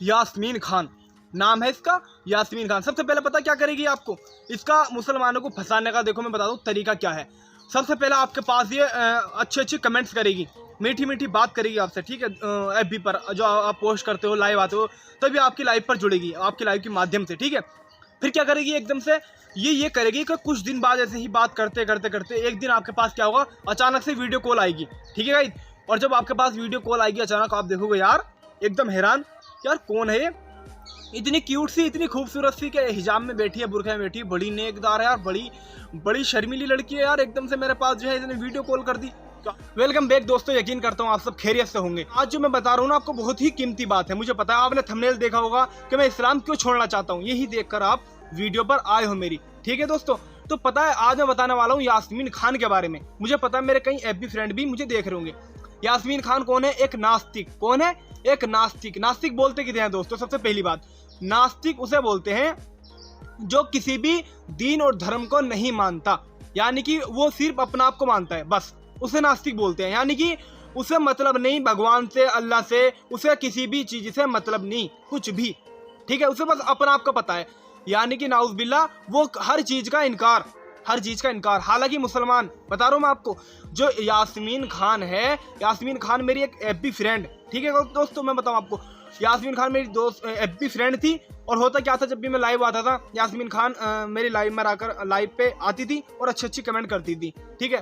यास्मीन खान नाम है इसका, यास्मीन खान। सबसे पहले पता क्या करेगी आपको, इसका मुसलमानों को फंसाने का देखो मैं बता दूँ तरीका क्या है। सबसे पहले आपके पास ये अच्छे अच्छे कमेंट्स करेगी, मीठी मीठी बात करेगी आपसे, ठीक है। एफबी पर जो आप पोस्ट करते हो, लाइव आते हो, तभी आपकी लाइव पर जुड़ेगी, आपकी लाइव के माध्यम से, ठीक है। फिर क्या करेगी, एकदम से ये करेगी कि कुछ दिन बाद ऐसे ही बात करते करते करते एक दिन आपके पास क्या होगा, अचानक से वीडियो कॉल आएगी, ठीक है गाइस। और जब आपके पास वीडियो कॉल आएगी अचानक, आप देखोगे यार एकदम हैरान, यार कौन है ये, इतनी क्यूट सी, इतनी खूबसूरत सी, के हिजाब में बैठी है, बुरखे में बैठी है, बड़ी नेकदार है यार, बड़ी शर्मीली लड़की है यार, एकदम से मेरे पास जो है इसने वीडियो कॉल कर दी। वेलकम बैक दोस्तों, यकीन करता हूँ आप सब खैरियत से होंगे। आज जो मैं बता रहा हूँ ना आपको, बहुत ही कीमती बात है। मुझे पता है आपने थंबनेल देखा होगा कि मैं इस्लाम क्यों छोड़ना चाहता हूँ, यही देखकर आप वीडियो पर आए हो मेरी, ठीक है दोस्तों। तो पता है आज मैं बताने वाला हूँ यास्मीन खान के बारे में। मुझे पता है मेरे कई एफबी फ्रेंड भी मुझे देख रहे होंगे। यास्मीन खान कौन है? एक नास्तिक। कौन है? एक नास्तिक। नास्तिक बोलते किसे हैं दोस्तों? सबसे पहली बात, नास्तिक उसे बोलते हैं जो किसी भी दीन और धर्म को नहीं मानता, यानी कि वो सिर्फ अपना आप को मानता है, बस उसे नास्तिक बोलते हैं। यानी कि उसे मतलब नहीं भगवान से, अल्लाह से, उसे किसी भी चीज से मतलब नहीं, कुछ भी, ठीक है। उसे बस अपना आप का पता है, यानी कि नाउज़ुबिल्लाह वो हर चीज का इनकार। हालांकि मुसलमान, बता रहा हूँ मैं आपको, जो यास्मीन खान है, यास्मीन खान मेरी एक एफबी फ्रेंड, ठीक है दोस्तों। मैं बताऊँ आपको, यास्मीन खान मेरी दोस्त एफबी फ्रेंड थी। और होता क्या था, जब भी मैं लाइव आता था, यास्मीन खान मेरी लाइव में आकर लाइव पे आती थी और अच्छी कमेंट करती थी, ठीक है।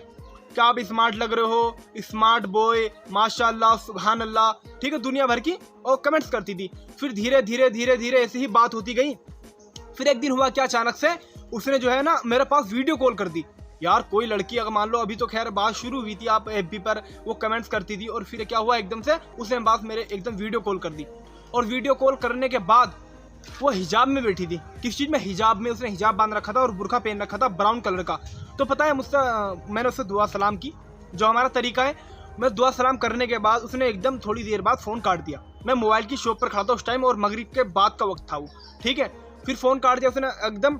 क्या आप स्मार्ट लग रहे हो, स्मार्ट बॉय, माशाल्लाह, सुभान अल्लाह, ठीक है, दुनिया भर की और कमेंट्स करती थी। फिर धीरे धीरे ऐसे ही बात होती गई। फिर एक दिन हुआ क्या, अचानक से उसने जो है ना मेरे पास वीडियो कॉल कर दी। यार कोई लड़की, अगर मान लो अभी तो खैर बात शुरू हुई थी, आप एफबी पर वो कमेंट्स करती थी, और फिर क्या हुआ, एकदम से उसने बात मेरे एकदम वीडियो कॉल कर दी। और वीडियो कॉल करने के बाद वो हिजाब में बैठी थी। किस चीज़ में? हिजाब में। उसने हिजाब बांध रखा था और बुरखा पहन रखा था ब्राउन कलर का। तो पता है मुझसे, मैंने उससे दुआ सलाम की, जो हमारा तरीका है। मैं दुआ सलाम करने के बाद उसने एकदम थोड़ी देर बाद फ़ोन काट दिया। मैं मोबाइल की शॉप पर खड़ा था उस टाइम, और मगरिब के बाद का वक्त था वो, ठीक है। फिर फ़ोन काट दिया उसने एकदम।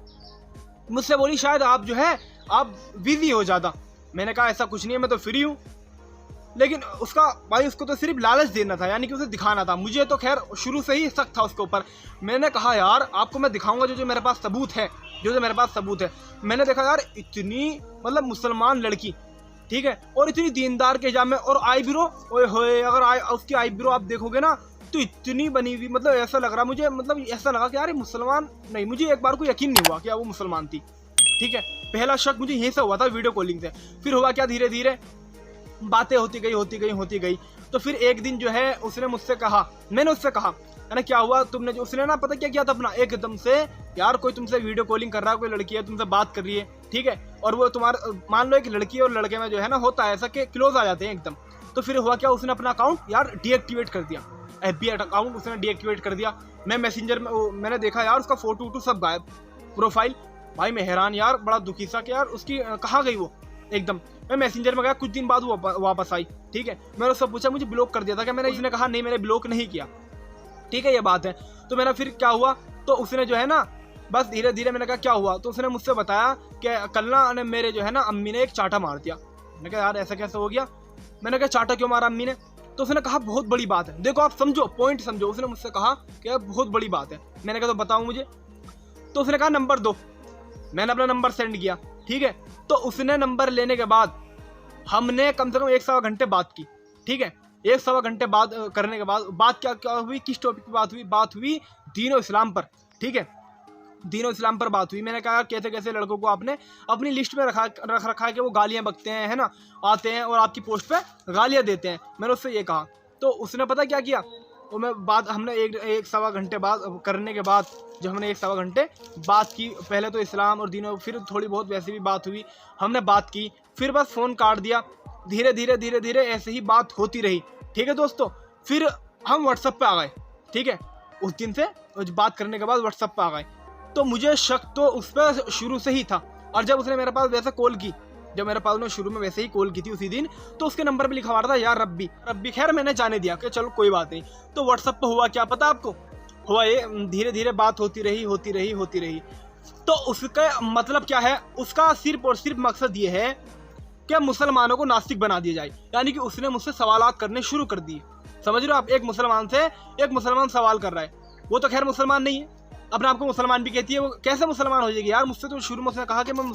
मुझसे बोली शायद आप जो है आप बिजी हो ज़्यादा। मैंने कहा ऐसा कुछ नहीं है, मैं तो फ्री हूँ। लेकिन उसका भाई, उसको तो सिर्फ लालच देना था, यानी कि उसे दिखाना था। मुझे तो खैर शुरू से ही शक था उसके ऊपर। मैंने कहा यार आपको मैं दिखाऊंगा जो मेरे पास सबूत है, जो मेरे पास सबूत है। मैंने देखा यार इतनी मतलब मुसलमान लड़की, ठीक है, और इतनी दीनदार के हिजाब में, और आईब्रो, ओए होए, अगर उसकी आईब्रो आप देखोगे ना तो इतनी बनी हुई, मतलब ऐसा लग रहा मुझे, मतलब ऐसा लगा कि यार ये मुसलमान नहीं। मुझे एक बार को यकीन नहीं हुआ कि वो मुसलमान थी, ठीक है। पहला शक मुझे यही से हुआ था वीडियो कॉलिंग से। फिर हुआ क्या, धीरे धीरे बातें होती गई। तो फिर एक दिन जो है उसने मुझसे कहा, मैंने उससे कहा, है ना, क्या हुआ तुमने, जो उसने ना पता क्या किया था अपना, एकदम से यार कोई तुमसे वीडियो कॉलिंग कर रहा है, कोई लड़की है तुमसे बात कर रही है, ठीक है, और वो तुम्हारा, मान लो एक लड़की और लड़के में जो है ना होता है ऐसा कि क्लोज आ जाते हैं एकदम। तो फिर हुआ क्या, उसने अपना अकाउंट यार डीएक्टिवेट कर दिया, एफबी अकाउंट उसने डीएक्टिवेट कर दिया। मैं मैसेंजर में मैंने देखा यार उसका फोटो वोटो सब गायब, प्रोफाइल। भाई मैं हैरान यार, बड़ा दुखी सा कि यार उसकी कहाँ गई वो एकदम। मैं मैसेंजर में गया, कुछ दिन बाद वो वापस आई, ठीक है। मैंने उससे पूछा, मुझे ब्लॉक कर दिया था क्या मैंने? उसने कहा नहीं मैंने ब्लॉक नहीं किया, ठीक है, ये बात है। तो मैंने फिर क्या हुआ, तो उसने जो है ना बस धीरे धीरे, मैंने कहा क्या हुआ, तो उसने मुझसे बताया कि कल ना मेरे जो है ना अम्मी ने एक चाटा मार दिया। मैंने कहा यार ऐसा कैसे हो गया? मैंने कहा चाटा क्यों मारा अम्मी ने? तो उसने कहा बहुत बड़ी बात है, देखो आप समझो, पॉइंट समझो। उसने मुझसे कहा कि बहुत बड़ी बात है। मैंने कहा तो बताओ मुझे। तो उसने कहा नंबर दो। मैंने अपना नंबर सेंड किया, ठीक है। तो उसने नंबर लेने के बाद हमने कम से कम 1 सवा घंटे बात की, ठीक है। 1 सवा घंटे बात करने के बाद बात क्या हुई, किस टॉपिक पे बात हुई दीन और इस्लाम पर, ठीक है, दीन और इस्लाम पर बात हुई। मैंने कहा कैसे कैसे लड़कों को आपने अपनी लिस्ट में रख रखा है कि वो गालियाँ बकते हैं, है ना, आते हैं और आपकी पोस्ट पे गालियाँ देते हैं। मैंने उससे ये कहा, तो उसने पता क्या किया, वो मैं बात हमने एक सवा घंटे बात करने के बाद, जब हमने 1 सवा घंटे बात की, पहले तो इस्लाम और दीन, फिर थोड़ी बहुत वैसे भी बात हुई, हमने बात की, फिर बस फ़ोन काट दिया। धीरे धीरे ऐसे ही बात होती रही, ठीक है दोस्तों। फिर हम व्हाट्सएप पे आ गए, ठीक है। उस दिन से बात करने के बाद व्हाट्सएप पे आ गए। तो मुझे शक तो उस पर शुरू से ही था। और जब उसने मेरे पास वैसे कॉल की, जब मेरे पास ने शुरू में वैसे ही कॉल की थी उसी दिन, तो उसके नंबर पे लिखा हुआ था यार रब्बी। खैर मैंने जाने दिया कि चलो कोई बात नहीं। तो व्हाट्सएप पे हुआ क्या पता आपको, हुआ ये धीरे धीरे बात होती रही। तो उसका मतलब क्या है, उसका सिर्फ और सिर्फ मकसद ये है कि मुसलमानों को नास्तिक बना दिया जाए। यानी कि उसने मुझसे सवालात करने शुरू कर दिए। समझ रहे हो आप, एक मुसलमान सवाल कर रहा है, वो तो खैर मुसलमान नहीं है, अपने आप को मुसलमान भी कहती है, वो कैसे मुसलमान हो जाएगी यार? मुझसे तो शुरू में उसने कहा कि मैं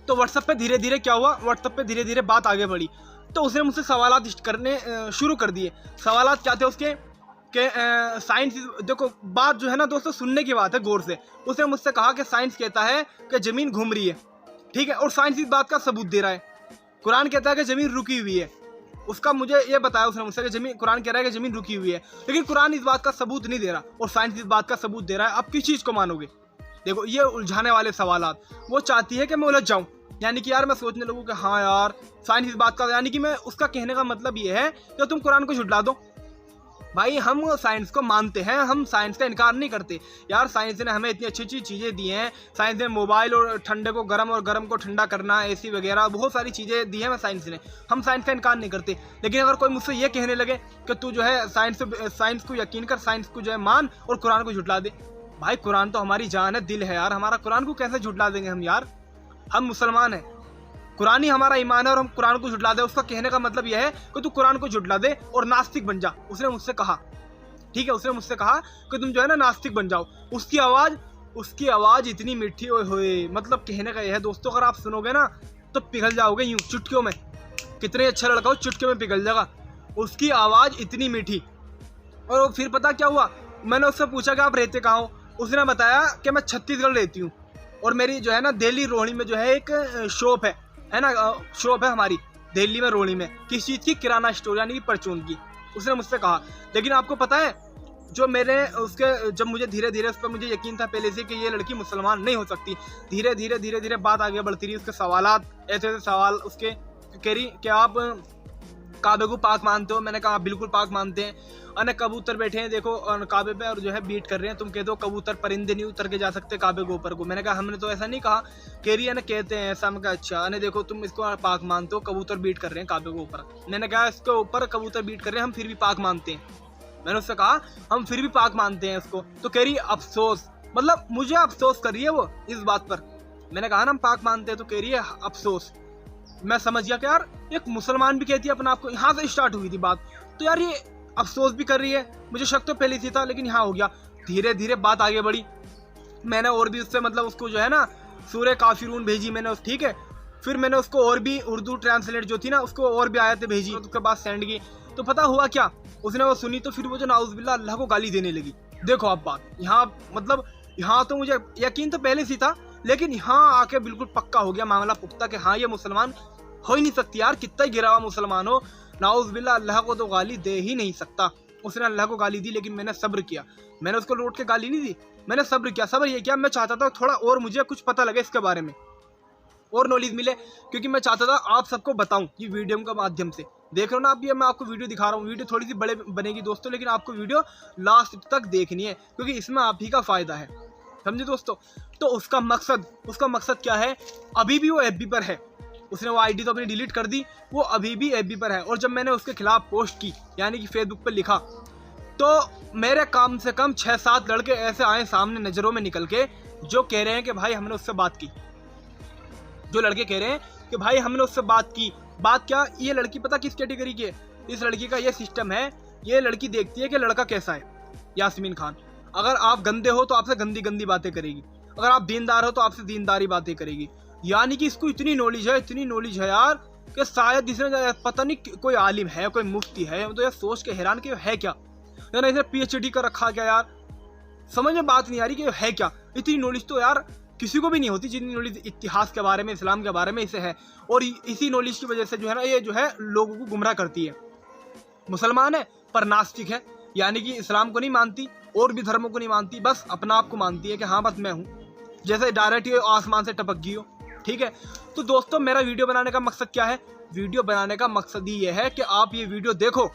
तो व्हाट्सएप पे धीरे धीरे क्या हुआ, व्हाट्सएप पे धीरे धीरे बात आगे बढ़ी, तो उसने मुझसे सवालात करने शुरू कर दिए। सवालात क्या थे उसके कि साइंस, देखो बात जो है ना दोस्तों सुनने की बात है गौर से। उसने मुझसे कहा कि साइंस कहता है कि ज़मीन घूम रही है, ठीक है, और साइंस इस बात का सबूत दे रहा है। कुरान कहता है कि ज़मीन रुकी हुई है, उसका मुझे ये बताया उसने मुझसे कि ज़मीन, कुरान कह रहा है कि ज़मीन रुकी हुई है, लेकिन कुरान इस बात का सबूत नहीं दे रहा और साइंस इस बात का सबूत दे रहा है। अब किस चीज़ को मानोगे? देखो ये उलझाने वाले सवालात, वो चाहती है कि मैं उलझ जाऊँ, यानी कि यार मैं सोचने लगूँ कि हाँ यार साइंस इस बात का, यानी कि मैं उसका कहने का मतलब ये है कि तुम कुरान को झुठला दो। भाई हम साइंस को मानते हैं, हम साइंस का इनकार नहीं करते यार। साइंस ने हमें इतनी अच्छी अच्छी चीज़ें दी हैं। साइंस ने मोबाइल और ठंडे को गर्म और गर्म को ठंडा करना, एसी वगैरह बहुत सारी चीज़ें दी हैं साइंस ने। हम साइंस का इनकार नहीं करते, लेकिन अगर कोई मुझसे ये कहने लगे कि तू जो है साइंस को यकीन कर, साइंस को जो है मान और कुरान को झुठला दे, भाई कुरान तो हमारी जान है, दिल है यार हमारा, कुरान को कैसे झुठला देंगे हम यार? हम मुसलमान हैं, कुरान ही हमारा ईमान है और हम कुरान को झुठला दे, उसका कहने का मतलब यह है कि तू कुरान को झुठला दे और नास्तिक बन जा। उसने मुझसे कहा, ठीक है, उसने मुझसे कहा कि तुम जो है ना नास्तिक बन जाओ। उसकी आवाज़ इतनी मीठी होए, मतलब कहने का यह है दोस्तों, अगर आप सुनोगे ना तो पिघल जाओगे यूं चुटकियों में। कितने अच्छा लड़का हो, चुटकियों में पिघल जाएगा, उसकी आवाज़ इतनी मीठी। और फिर पता क्या हुआ, मैंने उससे पूछा कि आप रहते कहाँ हो? उसने बताया कि मैं छत्तीसगढ़ रहती हूँ और मेरी जो है ना दिल्ली रोहिणी में जो है एक शॉप है ना, शॉप है हमारी दिल्ली में रोहिणी में, किस चीज़ की? किराना स्टोर, यानी कि परचून की। उसने मुझसे कहा, लेकिन आपको पता है जो मेरे उसके, जब मुझे धीरे धीरे उस पर मुझे यकीन था पहले से कि ये लड़की मुसलमान नहीं हो सकती, धीरे धीरे बात आगे बढ़ती रही। उसके सवालात ऐसे सवाल, उसके कह रही कि आप काबे को पाक मानते हो? मैंने कहा बिल्कुल पाक मानते हैं। अने कबूतर बैठे हैं देखो काबे पे और जो है बीट कर रहे हैं, तुम कह दो कबूतर परिंदे नहीं उतर के जा सकते काबे के ऊपर को। मैंने कहा हमने तो ऐसा नहीं कहा। कह रही है ना कहते हैं ऐसा। मैं कहा अच्छा, अने देखो तुम इसको पाक मानते हो, कबूतर बीट कर रहे हैं काबे के ऊपर। मैंने कहा इसके ऊपर कबूतर बीट कर रहे हैं, हम फिर भी पाक मानते हैं। मैंने उससे कहा हम फिर भी पाक मानते हैं उसको। तो कह रही अफसोस, मतलब मुझे अफसोस कर रही है वो इस बात पर। मैंने कहा ना हम पाक मानते हैं, तो कह रही है अफसोस। मैं समझ गया कि यार एक मुसलमान भी कहती है अपने आप को, यहाँ से स्टार्ट हुई थी बात। तो यार ये अफसोस भी कर रही है, मुझे शक तो पहले से था लेकिन यहाँ हो गया। धीरे धीरे बात आगे बढ़ी, मैंने और भी उससे मतलब उसको जो है ना सूरह काफिरून भेजी मैंने, ठीक है। फिर मैंने उसको और भी उर्दू ट्रांसलेट जो थी ना उसको और भी आयतें भेजी, उसके बाद सेंड की। तो पता हुआ क्या, उसने वो सुनी तो फिर वो जो नाउज़ुबिल्लाह अल्लाह को गाली देने लगी। देखो आप बात यहाँ, मतलब यहाँ तो मुझे यकीन तो पहले से था, लेकिन यहाँ आके बिल्कुल पक्का हो गया मामला पुख्ता कि हाँ ये मुसलमान हो ही नहीं सकती यार, कितना ही गिरा हुआ मुसलमान हो, नाउज़ुबिल्लाह अल्लाह को तो गाली दे ही नहीं सकता। उसने अल्लाह को गाली दी, लेकिन मैंने सब्र किया। मैंने उसको लौट के गाली नहीं दी, मैंने सब्र किया। सब्र ये किया, मैं चाहता था थोड़ा और मुझे कुछ पता लगे इसके बारे में और नॉलेज मिले, क्योंकि मैं चाहता था आप सबको बताऊं ये वीडियो के माध्यम से। देख रहे हो ना आप, ये मैं आपको वीडियो दिखा रहा हूँ। वीडियो थोड़ी सी बड़े बनेगी दोस्तों, लेकिन आपको वीडियो लास्ट तक देखनी है क्योंकि इसमें आप ही का फ़ायदा है, समझे दोस्तों। तो उसका मकसद क्या है, अभी भी वो FB पर है। उसने वो आईडी तो अपनी डिलीट कर दी, वो अभी भी FB पर है। और जब मैंने उसके खिलाफ पोस्ट की, यानी कि फेसबुक पर लिखा, तो मेरे कम से कम 6-7 लड़के ऐसे आए सामने नज़रों में निकल के, जो कह रहे हैं कि भाई हमने उससे बात की। जो लड़के कह रहे हैं कि भाई हमने उससे बात की। बात क्या, ये लड़की पता किस कैटेगरी की है? इस लड़की का ये सिस्टम है, ये लड़की देखती है कि लड़का कैसा है। यास्मीन खान, अगर आप गंदे हो तो आपसे गंदी गंदी बातें करेगी, अगर आप दीनदार हो तो आपसे दीनदारी बातें करेगी। यानी कि इसको इतनी नॉलेज है यार कि शायद इसने पता नहीं कोई आलिम है, कोई मुफ्ती है। तो यार सोच के हैरान कि है क्या, यार इसने PhD कर रखा क्या यार, समझ में बात नहीं आ रही कि है क्या। इतनी नॉलेज तो यार किसी को भी नहीं होती जितनी नॉलेज इतिहास के बारे में, इस्लाम के बारे में इसे है। और इसी नॉलेज की वजह से जो है ना ये जो है लोगों को गुमराह करती है। मुसलमान है पर नास्तिक है, यानी कि इस्लाम को नहीं मानती और भी धर्मों को नहीं मानती, बस अपना आप को मानती है कि हाँ बस मैं हूँ, जैसे डायरेक्ट ये आसमान से टपक गई हो, ठीक है। तो दोस्तों मेरा वीडियो बनाने का मकसद क्या है? वीडियो बनाने का मकसद ही यह है कि आप ये वीडियो देखो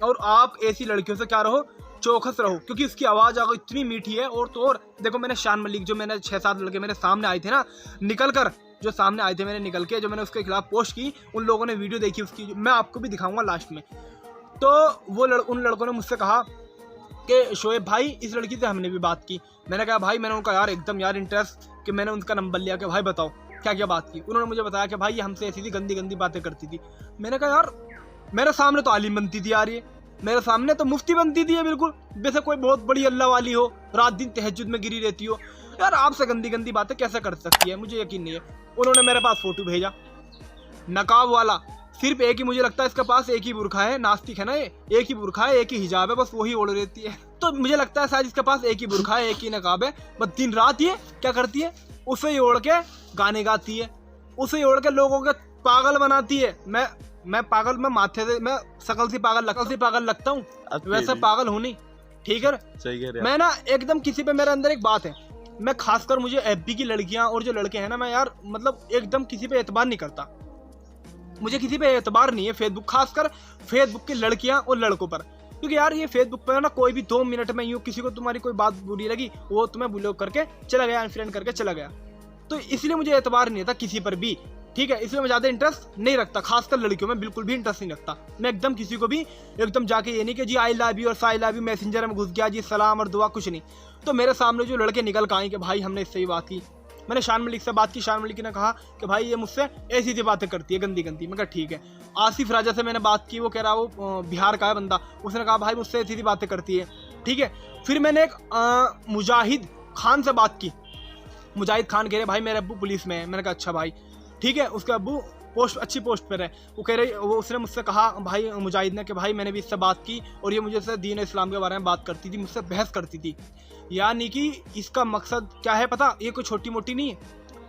और आप ऐसी लड़कियों से क्या रहो, चौकस रहो, क्योंकि उसकी आवाज़ अगर इतनी मीठी है। और तो और देखो, मैंने शान मलिक, जो मैंने 6-7 लड़के मेरे सामने आए थे ना, निकल कर जो सामने आए थे, मैंने निकल के जो मैंने उसके खिलाफ पोस्ट की, उन लोगों ने वीडियो देखी उसकी, मैं आपको भी दिखाऊंगा लास्ट में। तो वो उन लड़कों ने मुझसे कहा कि शोएब भाई इस लड़की से हमने भी बात की। मैंने कहा भाई, मैंने उनका यार एकदम यार इंटरेस्ट कि मैंने उनका नंबर लिया कि भाई बताओ क्या क्या बात की। उन्होंने मुझे बताया कि भाई ये हमसे ऐसी थी, गंदी गंदी बातें करती थी। मैंने कहा यार मेरे सामने तो आलिम बनती थी यार, ये मेरे सामने तो मुफ्ती बनती थी बिल्कुल, जैसे कोई बहुत बड़ी अल्लाह वाली हो, रात दिन तहज्जुद में गिरी रहती हो। यार आपसे गंदी गंदी बातें कैसे कर सकती है, मुझे यकीन नहीं है। उन्होंने मेरे पास फ़ोटो भेजा नकाब वाला, सिर्फ एक ही, मुझे लगता है इसके पास एक ही बुरखा है, नास्तिक है ना ये, एक ही बुरखा है, एक ही हिजाब है, बस वही ओढ़ रहती है। तो मुझे लगता है शायद इसके पास एक ही बुरखा है, एक ही नकाब है, बस दिन रात ये क्या करती है, उसे ही ओढ़ के गाने गाती है, उसे ही ओढ़ के लोगों के पागल बनाती है। मैं पागल, मैं माथे से, मैं शकल से पागल लगता हूँ, वैसे पागल हूँ नहीं, ठीक है। सही कह रहे हैं। मैं ना एकदम किसी पे, मेरे अंदर एक बात है, मैं खासकर मुझे एफबी की लड़कियां और जो लड़के हैं ना, मैं यार मतलब एकदम किसी पे एतबार नहीं करता, मुझे किसी पे एतबार नहीं है। फेसबुक, खासकर फेसबुक की लड़कियां और लड़कों पर, क्योंकि यार ये फेसबुक पर ना कोई भी 2 मिनट में यूँ किसी को तुम्हारी कोई बात बुरी लगी, वो तुम्हें ब्लॉक करके चला गया, अनफ्रेंड करके चला गया, तो इसलिए मुझे एतबार नहीं था किसी पर भी, ठीक है। इसलिए मैं ज़्यादा इंटरेस्ट नहीं रखता, खासकर लड़कियों में बिल्कुल भी इंटरेस्ट नहीं रखता। मैं एकदम किसी को भी एकदम जाके ये नहीं कि जी आई लव यू और साई लव यू मैसेंजर में घुस गया जी सलाम और दुआ, कुछ नहीं। तो मेरे सामने जो लड़के निकल के आए कि भाई हमने इससे ही बात की, मैंने शान मलिक से बात की, शान मलिक ने कहा कि भाई ये मुझसे ऐसी बातें करती है गंदी गंदी। मैं कहा ठीक है। आसिफ राजा से मैंने बात की, वो कह रहा वो बिहार का है बंदा, उसने कहा भाई मुझसे ऐसी बातें करती है, ठीक है। फिर मैंने एक मुजाहिद खान से बात की, मुजाहिद खान कह रहे भाई मेरे अब्बू पुलिस में है। मैंने कहा अच्छा भाई, ठीक है। उसके अब्बू पोस्ट, अच्छी पोस्ट पर है। वो कह रहे, वो उसने मुझसे कहा भाई मुजाहिद ने कि भाई मैंने भी इससे बात की और ये मुझे दीन इस्लाम के बारे में बात करती थी, मुझसे बहस करती थी। यानी कि इसका मकसद क्या है पता, ये कोई छोटी मोटी नहीं है,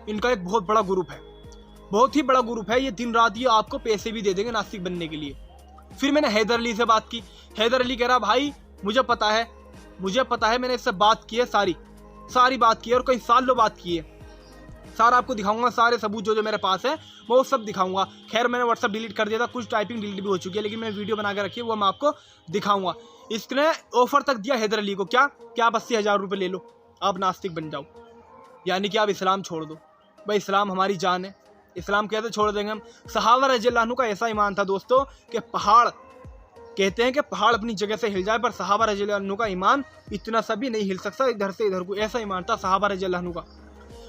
इनका एक बहुत बड़ा ग्रुप है, बहुत ही बड़ा ग्रुप है। ये दिन रात ये आपको पैसे भी दे देंगे नास्तिक बनने के लिए। फिर मैंने हैदर अली से बात की, हैदर अली कह रहा भाई मुझे पता है, मैंने इससे बात की है, सारी बात की है और कई सालों बात की है, सारा आपको दिखाऊंगा, सारे सबूत जो मेरे पास है वो सब दिखाऊंगा। खैर मैंने व्हाट्सअप डिलीट कर दिया था, कुछ टाइपिंग डिलीट भी हो चुकी है, लेकिन मैंने वीडियो बना के रखी है, वो मैं आपको दिखाऊंगा। इसने ऑफर तक दिया हैदर अली को, क्या आप 80,000 रुपये ले लो, आप नास्तिक बन जाओ, यानी कि आप इस्लाम छोड़ दो। भाई इस्लाम हमारी जान है, इस्लाम कैसे छोड़ देंगे हम। सहाबा रज़ियल्लाहु अन्हु का ऐसा ईमान था दोस्तों कि पहाड़, कहते हैं कि पहाड़ अपनी जगह से हिल जाए, पर सहाबा रज़ियल्लाहु अन्हु का ईमान इतना सा भी नहीं हिल सकता इधर से इधर को, ऐसा ईमान था सहाबा रज़ियल्लाहु अन्हु का।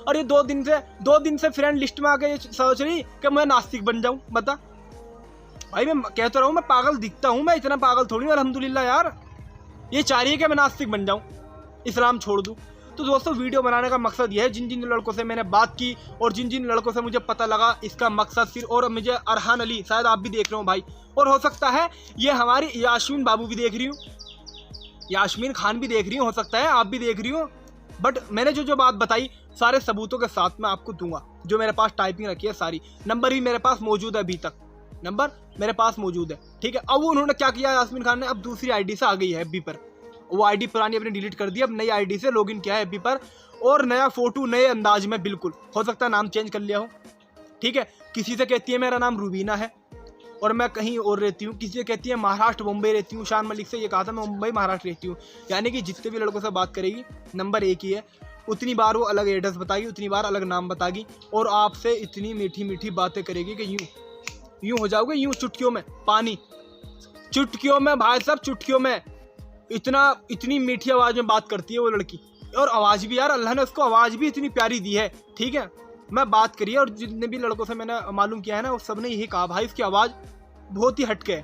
और ये 2 दिन से फ्रेंड लिस्ट में आके सोच रही कि मैं नास्तिक बन जाऊं। बता भाई, मैं कहता रहा हूँ मैं पागल दिखता हूँ, मैं इतना पागल थोड़ी हूँ अल्हम्दुलिल्लाह यार। ये चाह रही है कि मैं नास्तिक बन जाऊं, इस्लाम छोड़ दूं। तो दोस्तों वीडियो बनाने का मकसद यह है, जिन लड़कों से मैंने बात की और जिन लड़कों से मुझे पता लगा इसका मकसद सिर्फ, और मुझे अरहान अली, शायद आप भी देख रहे हो भाई, और हो सकता है ये हमारी यास्मीन बाबू भी देख रही हूँ, यास्मीन खान भी देख रही हूँ, हो सकता है आप भी देख रही हो। बट मैंने जो बात बताई सारे सबूतों के साथ मैं आपको दूंगा, जो मेरे पास टाइपिंग रखी है सारी, नंबर भी मेरे पास मौजूद है, अभी तक नंबर मेरे पास मौजूद है, ठीक है। अब उन्होंने क्या किया, यास्मीन खान ने अब दूसरी आईडी से आ गई है एफबी पर, वो आईडी पुरानी अपनी डिलीट कर दी, अब नई आईडी से लॉगिन किया है एफबी पर, और नया फोटो नए अंदाज में, बिल्कुल हो सकता है नाम चेंज कर लिया हो, ठीक है। किसी से कहती है मेरा नाम रूबीना है और मैं कहीं और रहती हूँ, किसी से कहती है महाराष्ट्र मुंबई रहती हूँ। शान मलिक से ये कहा था मैं मुंबई महाराष्ट्र रहती हूँ। यानी कि जितने भी लड़कों से बात करेगी नंबर एक ही है, उतनी बार वो अलग एड्रेस बताएगी, उतनी बार अलग नाम बताएगी, और आपसे इतनी मीठी मीठी बातें करेगी कि यूं हो जाओगे, यूं चुटकियों में पानी, चुटकियों में भाई साहब, चुटकियों में। इतनी मीठी आवाज़ में बात करती है वो लड़की, और आवाज़ भी यार अल्लाह ने उसको आवाज़ भी इतनी प्यारी दी है, ठीक है। मैं बात करी और जितने भी लड़कों से मैंने मालूम किया है ना, उस सब ने यही कहा भाई इसकी आवाज़ बहुत ही हटके है,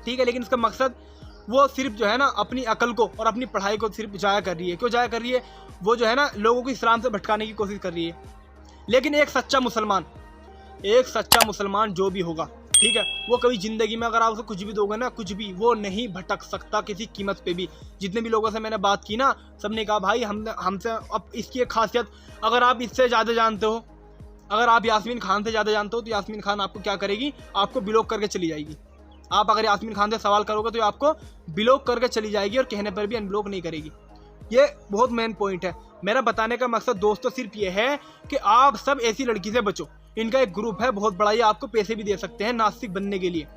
ठीक है। लेकिन इसका मकसद वो सिर्फ जो है ना अपनी अकल को और अपनी पढ़ाई को सिर्फ जाया कर रही है। क्यों जाया कर रही है, वो जो है ना लोगों को इस्लाम से भटकाने की कोशिश कर रही है। लेकिन एक सच्चा मुसलमान जो भी होगा, ठीक है, वो कभी ज़िंदगी में अगर आप उसे कुछ भी दोगे ना, कुछ भी, वो नहीं भटक सकता किसी कीमत पे भी। जितने भी लोगों से मैंने बात की ना, सब ने कहा भाई हमसे अब इसकी एक खासियत, अगर आप इससे ज़्यादा जानते हो, अगर आप यास्मीन खान से ज़्यादा जानते हो, तो यास्मीन खान आपको क्या करेगी, आपको ब्लॉक करके चली जाएगी। आप अगर यास्मीन खान से सवाल करोगे तो आपको ब्लॉक करके चली जाएगी, और कहने पर भी अनब्लॉक नहीं करेगी। ये बहुत मेन पॉइंट है। मेरा बताने का मकसद दोस्तों सिर्फ ये है कि आप सब ऐसी लड़की से बचो। इनका एक ग्रुप है बहुत बड़ा, ये आपको पैसे भी दे सकते हैं नास्तिक बनने के लिए,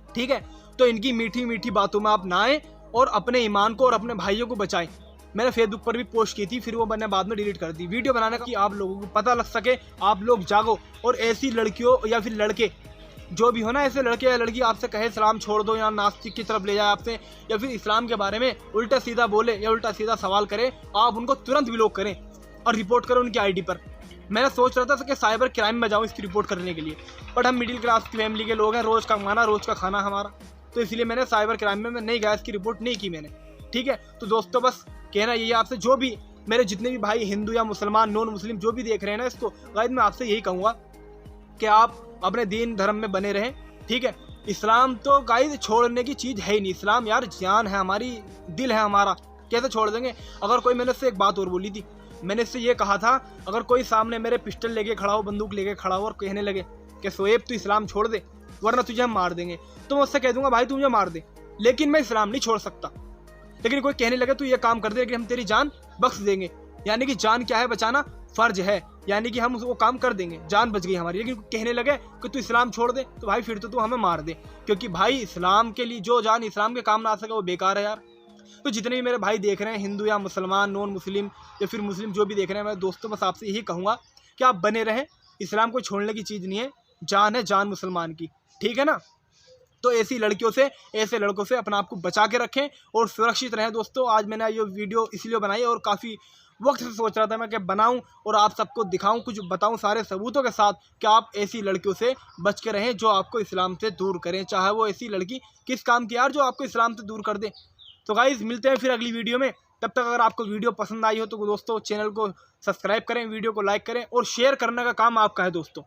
ठीक है। तो इनकी मीठी मीठी बातों में आप ना आए और अपने ईमान को और अपने भाइयों को बचाएं। मैंने फेसबुक पर भी पोस्ट की थी, फिर वो मैंने बाद में डिलीट कर दी। वीडियो बनाने का कि आप लोगों को पता लग सके, आप लोग जागो, और ऐसी लड़कियों या फिर लड़के जो भी हो ना, ऐसे लड़के या लड़की आपसे कहे इस्लाम छोड़ दो या नास्तिक की तरफ ले जाए आपसे, या फिर इस्लाम के बारे में उल्टा सीधा बोले या उल्टा सीधा सवाल करे, आप उनको तुरंत ब्लॉक करें और रिपोर्ट करें उनकी आईडी पर। मैंने सोच रहा था कि साइबर क्राइम में जाऊँ इसकी रिपोर्ट करने के लिए, बट हम मिडिल क्लास की फैमिली के लोग हैं, रोज़ का कमाना रोज़ का खाना हमारा, तो इसलिए मैंने साइबर क्राइम में मैं नहीं गया, इसकी रिपोर्ट नहीं की मैंने। ठीक है, तो दोस्तों बस कहना यही है आपसे, जो भी मेरे जितने भी भाई हिंदू या मुसलमान नॉन मुस्लिम जो भी देख रहे हैं ना इसको, गाइस मैं आपसे यही कहूँगा कि आप अपने दीन धर्म में बने रहें। ठीक है, इस्लाम तो गाइस छोड़ने की चीज़ है ही नहीं। इस्लाम यार जान है हमारी, दिल है हमारा, कैसे छोड़ देंगे। अगर कोई, मैंने उससे एक बात और बोली थी, मैंने इससे ये कहा था, अगर कोई सामने मेरे पिस्टल लेके खड़ा हो, बंदूक लेके खड़ा हो और कहने लगे कि शोएब तू इस्लाम छोड़ दे वरना तुझे हम मार देंगे, तो मैं उससे कह दूंगा भाई तू मुझे मार दे, लेकिन मैं इस्लाम नहीं छोड़ सकता। लेकिन कोई कहने लगे तू ये काम कर दे लेकिन हम तेरी जान बख्श देंगे, यानी कि जान क्या है, बचाना फर्ज है, यानी कि हम वो काम कर देंगे, जान बच गई हमारी। लेकिन कहने लगे कि तू इस्लाम छोड़ दे, तो भाई फिर तो तू हमें मार दे, क्योंकि भाई इस्लाम के लिए जो जान इस्लाम के काम ना आ सके वो बेकार है यार। तो जितने भी मेरे भाई देख रहे हैं, हिंदू या मुसलमान नॉन मुस्लिम या फिर मुस्लिम जो भी देख रहे हैं, मैं दोस्तों बस आपसे यही कहूँगा कि आप बने रहें। इस्लाम को छोड़ने की चीज़ नहीं है, जान है जान मुसलमान की, ठीक है ना। तो ऐसी लड़कियों से, ऐसे लड़कों से अपना आप को बचा के रखें और सुरक्षित रहें दोस्तों। आज मैंने ये वीडियो इसलिए बनाई और काफ़ी वक्त से सोच रहा था मैं कि बनाऊं और आप सबको दिखाऊं, कुछ बताऊं सारे सबूतों के साथ कि आप ऐसी लड़कियों से बच के रहें जो आपको इस्लाम से दूर करें, चाहे वो ऐसी लड़की किस काम की यार जो आपको इस्लाम से दूर कर दे। तो गाइस मिलते हैं फिर अगली वीडियो में, तब तक अगर आपको वीडियो पसंद आई हो तो दोस्तों चैनल को सब्सक्राइब करें, वीडियो को लाइक करें और शेयर करने का काम आपका है दोस्तों।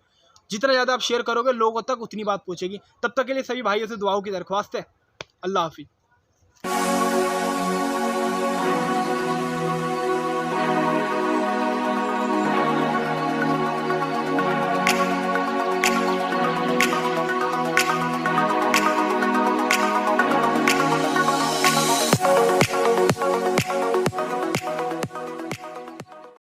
जितना ज़्यादा आप शेयर करोगे लोगों तक उतनी बात पहुँचेगी। तब तक के लिए सभी भाइयों से दुआओं की दरख्वास्त है। अल्लाह हाफिज़।